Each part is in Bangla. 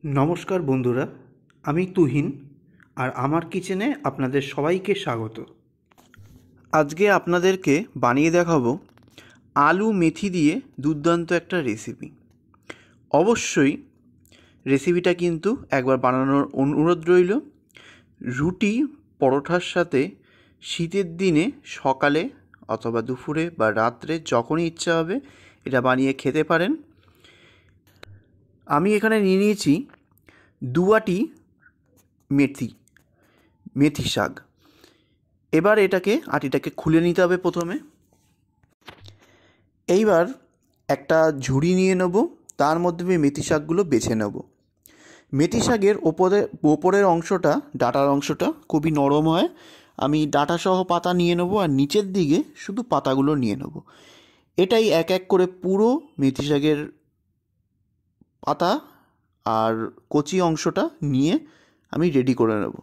নমস্কার বন্ধুরা, আমি তুহিন আর আমার কিচেনে আপনাদের সবাইকে স্বাগত। আজকে আপনাদেরকে বানিয়ে দেখাবো আলু মেথি দিয়ে দুর্দান্ত একটা রেসিপি। অবশ্যই রেসিপিটা কিন্তু একবার বানানোর অনুরোধ রইল। রুটি পরোটার সাথে শীতের দিনে সকালে অথবা দুপুরে বা রাত্রে যখনই ইচ্ছা হবে এটা বানিয়ে খেতে পারেন। আমি এখানে নিয়ে নিয়েছি 2 আটি মেথি শাক। এবার আটিটাকে খুলে নিতে হবে প্রথমে। এইবার একটা ঝুড়ি নিয়ে নেব, তার মধ্যে আমি মেথি শাকগুলো বেছে নেব। মেথি শাকের ওপরের অংশটা, ডাঁটার অংশটা খুবই নরম হয়। আমি ডাঁটাসহ পাতা নিয়ে নেব আর নিচের দিকে শুধু পাতাগুলো নিয়ে নেব। এটাই এক এক করে পুরো মেথি শাকের পাতা আর কচি অংশটা নিয়ে আমি রেডি করে নেব।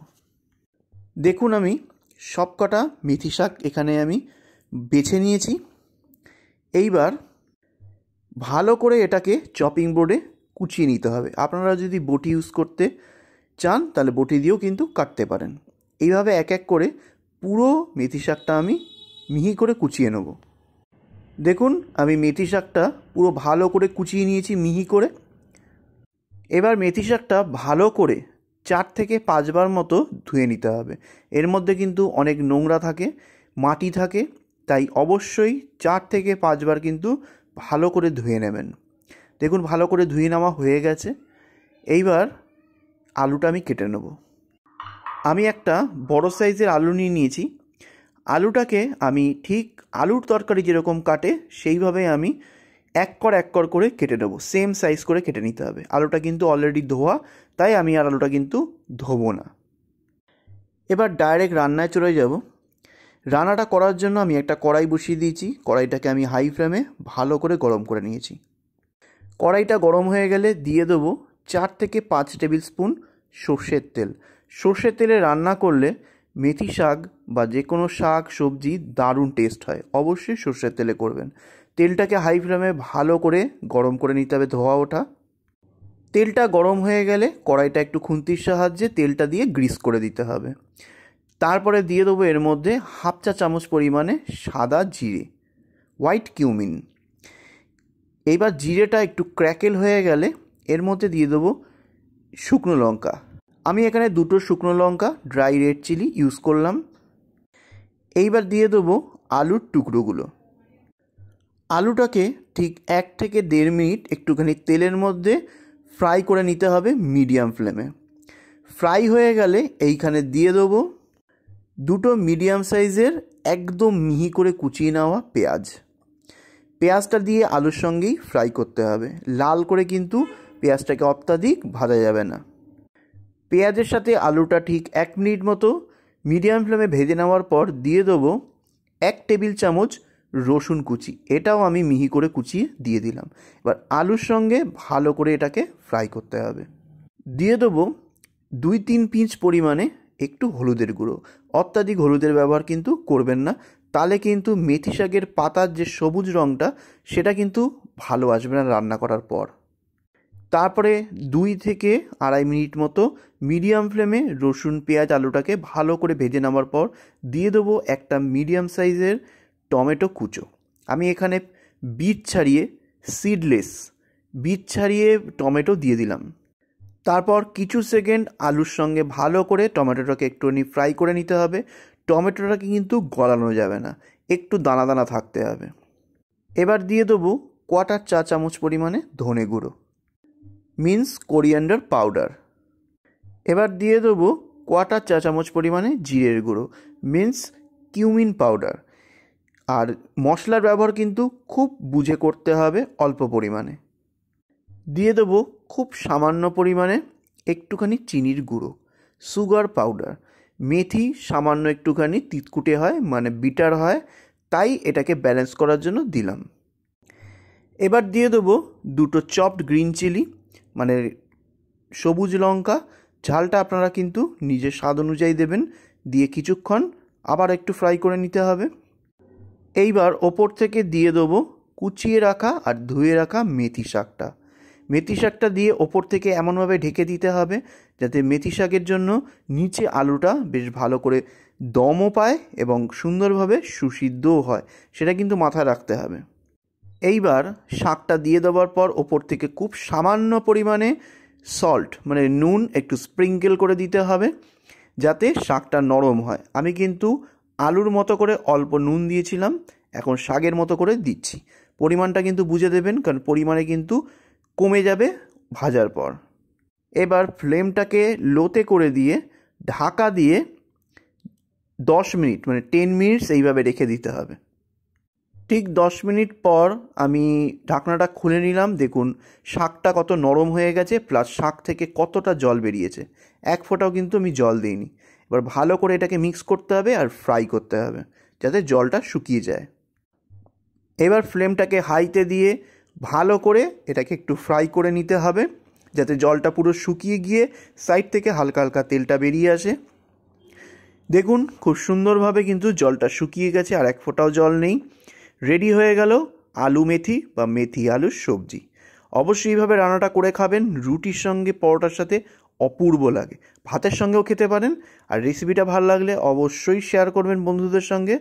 দেখুন, আমি সবকটা মেথি শাক এখানে আমি বেছে নিয়েছি। এইবার ভালো করে এটাকে চপিং বোর্ডে কুচিয়ে নিতে হবে। আপনারা যদি বটি ইউজ করতে চান তাহলে বটি দিয়েও কিন্তু কাটতে পারেন। এইভাবে এক এক করে পুরো মেথি শাকটা আমি মিহি করে কুচিয়ে নেব। দেখুন, আমি মেথি শাকটা পুরো ভালো করে কুচিয়ে নিয়েছি মিহি করে। এবার মেথি শাকটা ভালো করে 4 থেকে 5 বার মতো ধুয়ে নিতে হবে। এর মধ্যে কিন্তু অনেক নোংরা থাকে, মাটি থাকে, তাই অবশ্যই 4 থেকে 5 বার কিন্তু ভালো করে ধুয়ে নেবেন। দেখুন, ভালো করে ধুয়ে নেওয়া হয়ে গেছে। এইবার আলুটা আমি কেটে নেব। আমি একটা বড় সাইজের আলু নিয়ে নিয়েছি। আলুটাকে আমি ঠিক আলুর তরকারি যেরকম কাটে সেইভাবে আমি এক কর করে কেটে নেবো। সেম সাইজ করে কেটে নিতে হবে। আলুটা কিন্তু অলরেডি ধোয়া, তাই আমি আর আলুটা কিন্তু ধোবো না। এবার ডাইরেক্ট রান্নায় চলে যাব। রান্নাটা করার জন্য আমি একটা কড়াই বসিয়ে দিয়েছি। কড়াইটাকে আমি হাই ফ্লেমে ভালো করে গরম করে নিয়েছি। কড়াইটা গরম হয়ে গেলে দিয়ে দেবো 4 থেকে 5 টেবিল স্পুন সর্ষের তেল। সর্ষের তেলে রান্না করলে মেথি শাক বা যে কোনো শাক সবজি দারুণ টেস্ট হয়। অবশ্যই সর্ষের তেলে করবেন। তেলটাকে হাই ফ্লেমে ভালো করে গরম করে নিতে হবে, ধোয়া ওঠা। তেলটা গরম হয়ে গেলে কড়াইটা একটু খুন্তির সাহায্যে তেলটা দিয়ে গ্রিস করে দিতে হবে। তারপরে দিয়ে দেবো এর মধ্যে হাফ চা চামচ পরিমাণে সাদা জিরে, হোয়াইট কিউমিন। এইবার জিরেটা একটু ক্র্যাকেল হয়ে গেলে এর মধ্যে দিয়ে দেবো শুকনো লঙ্কা। আমি এখানে 2টো শুকনো লঙ্কা ড্রাই রেড চিলি ইউজ করলাম। এইবার দিয়ে দেবো আলুর টুকরোগুলো। আলুটাকে ঠিক 1 থেকে 1.5 মিনিট একটুখানি তেলের মধ্যে ফ্রাই করে নিতে হবে মিডিয়াম ফ্লেমে। ফ্রাই হয়ে গেলে এইখানে দিয়ে দেবো 2টো মিডিয়াম সাইজের একদম মিহি করে কুচিয়ে নেওয়া পেঁয়াজ। পেঁয়াজটা দিয়ে আলুর সঙ্গেই ফ্রাই করতে হবে। লাল করে কিন্তু পেঁয়াজটাকে অত্যাধিক ভাজা যাবে না। পেঁয়াজের সাথে আলুটা ঠিক 1 মিনিট মতো মিডিয়াম ফ্লেমে ভেজে নেওয়ার পর দিয়ে দেবো 1 টেবিল চামচ রসুন কুচি। এটাও আমি মিহি করে কুচিয়ে দিয়ে দিলাম। এবার আলুর সঙ্গে ভালো করে এটাকে ফ্রাই করতে হবে। দিয়ে দেবো 2-3 পিঞ্চ পরিমাণে একটু হলুদের গুঁড়ো। অত্যাধিক হলুদের ব্যবহার কিন্তু করবেন না, তাহলে কিন্তু মেথি শাকের পাতার যে সবুজ রঙটা সেটা কিন্তু ভালো আসবে না রান্না করার পর। তারপরে 2 থেকে 2.5 মিনিট মতো মিডিয়াম ফ্লেমে রসুন পেঁয়াজ আলুটাকে ভালো করে ভেজে নেওয়ার পর দিয়ে দেবো একটা মিডিয়াম সাইজের টমেটো কুচো। আমি এখানে বীজ ছাড়িয়ে টমেটো দিয়ে দিলাম। তারপর কিছু সেকেন্ড আলুর সঙ্গে ভালো করে টমেটোটাকে একটুখানি ফ্রাই করে নিতে হবে। টমেটোটাকে কিন্তু গলানো যাবে না, একটু দানা দানা থাকতে হবে। এবার দিয়ে দেবো 1/4 চা চামচ পরিমাণে ধনে গুঁড়ো, মিন্স কোরিয়ান্ডার পাউডার। এবার দিয়ে দেবো 1/4 চা চামচ পরিমাণে জিরের গুঁড়ো, মিন্স কিউমিন পাউডার। আর মশলার ব্যবহার কিন্তু খুব বুঝে করতে হবে, অল্প পরিমাণে। দিয়ে দেবো খুব সামান্য পরিমাণে একটুখানি চিনির গুঁড়ো, সুগার পাউডার। মেথি সামান্য একটুখানি তিতকুটে হয়, মানে বিটার হয়, তাই এটাকে ব্যালেন্স করার জন্য দিলাম। এবার দিয়ে দেবো 2টো চপড গ্রিন চিলি, মানে সবুজ লঙ্কা। ঝালটা আপনারা কিন্তু নিজের স্বাদ অনুযায়ী দেবেন। দিয়ে কিছুক্ষণ আবার একটু ফ্রাই করে নিতে হবে। এইবার ওপর থেকে দিয়ে দেবো কুচিয়ে রাখা আর ধুয়ে রাখা মেথি শাকটা। মেথি শাকটা দিয়ে ওপর থেকে এমনভাবে ঢেকে দিতে হবে যাতে মেথি শাকের জন্য নিচে আলুটা বেশ ভালো করে দমও পায় এবং সুন্দরভাবে সুসিদ্ধও হয়, সেটা কিন্তু মাথায় রাখতে হবে। এইবার শাকটা দিয়ে দেওয়ার পর ওপর থেকে খুব সামান্য পরিমাণে সল্ট মানে নুন একটু স্প্রিঙ্কেল করে দিতে হবে যাতে শাকটা নরম হয়। আমি কিন্তু আলুর মতো করে অল্প নুন দিয়েছিলাম, এখন শাকের মতো করে দিচ্ছি। পরিমাণটা কিন্তু বুঝে দেবেন, কারণ পরিমাণে কিন্তু কমে যাবে ভাজার পর। এবার ফ্লেমটাকে লোতে করে দিয়ে ঢাকা দিয়ে 10 মিনিট মানে 10 মিনিটস এইভাবে রেখে দিতে হবে। ঠিক 10 মিনিট পর আমি ঢাকনাটা খুলে নিলাম। দেখুন শাকটা কত নরম হয়ে গেছে, প্লাস শাক থেকে কতটা জল বেরিয়েছে। এক ফোঁটাও কিন্তু আমি জল দিইনি। এবার ভালো করে এটাকে মিক্স করতে হবে আর ফ্রাই করতে হবে যাতে জলটা শুকিয়ে যায়। এবার ফ্লেমটাকে হাইতে দিয়ে ভালো করে এটাকে একটু ফ্রাই করে নিতে হবে যাতে জলটা পুরো শুকিয়ে গিয়ে সাইড থেকে হালকা হালকা তেলটা বেরিয়ে আসে। দেখুন খুব সুন্দরভাবে কিন্তু জলটা শুকিয়ে গেছে, আর এক ফোঁটাও জল নেই। রেডি হয়ে গেল আলু মেথি বা মেথি আলুর সবজি। অবশ্যই এইভাবে রান্নাটা করে খাবেন, রুটির সঙ্গে পরোটার সাথে অপূর্ব লাগে, ভাতের সঙ্গেও খেতে পারেন। আর রেসিপিটা ভালো লাগলে অবশ্যই শেয়ার করবেন বন্ধুদের সঙ্গে,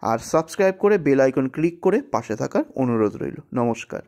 আর সাবস্ক্রাইব করে বেল আইকন ক্লিক করে পাশে থাকার অনুরোধ রইল। নমস্কার।